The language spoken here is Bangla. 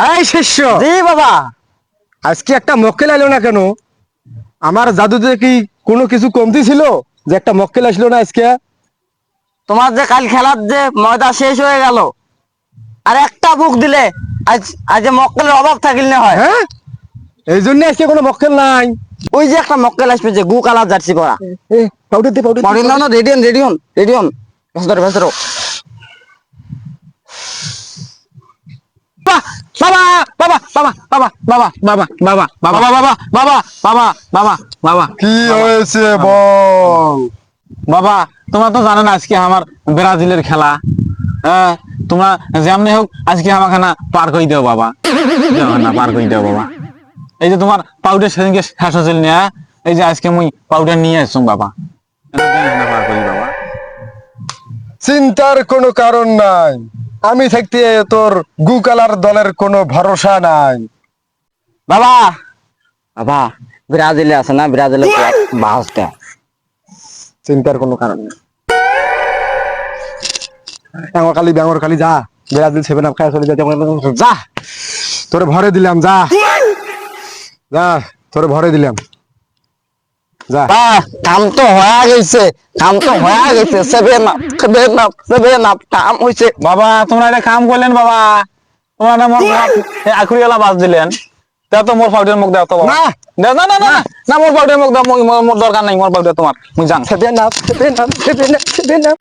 এই শিষ্য, জি বাবা। আজকে একটা মক্কেল এলো না কেন? আমার জাদুতে কি কোনো কিছু কমতি ছিল যে একটা মক্কেল আসলো না আজকে? তোমার যে কাল খেলার যে ময়দা শেষ হয়ে গেল, আর একটা বুক দিলে আজ আজ যে মক্কেলের অভাব থাকিল না হয়। হ্যাঁ, এই জন্য আজকে কোনো মক্কেল নাই। ওই যে একটা মক্কেল আসবে যে গু কালার জার্সি পরা। পাউডার দে, পাউডার পরে না না, রেডি হন রেডি হন রেডি হন। ভেতরে ভেতরে বাবা বাবা বাবা বাবা বাবা বাবা বাবা বাবা বাবা বাবা বাবা বাবা বাবা কি হয়েছে বল? বাবা, তোমরা তো জানো না আজকে আমার ব্রাজিলের খেলা। হ্যাঁ, তোমরা যেমনি হোক আজকে আমাকে না পার করে দাও বাবা, না পার করে দাও বাবা। এই যে তোমার পাউডার সেদিনকে শেষ হচ্ছিল না, এই যে আজকে মুই পাউডার নিয়ে আসছো বাবা, পার করি বাবা। চিন্তার কোনো কারণ নাই, আমি থাকতে তোর গু কালার দলের কোনো ভরসা নাই। বাবা। বাবা, ব্রাজিলে আছে না, ব্রাজিলে বাসটা। চিন্তার কোনো কারণ নেই। ব্যাঙর খালি যা, ব্রাজিল 7 আপ খায় চলে যাচ্ছে। যা, তোরে ভরে দিলাম, যা যা, তোরে ভরে দিলাম, যা। কাম তো হয়ে গেছে, কাম তো হয়ে গেছে। 7 আপ কাম হয়েছে। বাবা, তোমরা একটা কাম করলেন বাবা, তোমরা না মোর আখুরিয়ালা বাস দিলেন। দাও তো মোর পাউডার মুখ দাও তো বাবা। না। দাও, না না না না, মোর পাউডার মুখ দাও, মোর দরকার নাই মোর পাউডার তোমার, মুই জান। 7 আপ, 7 আপ।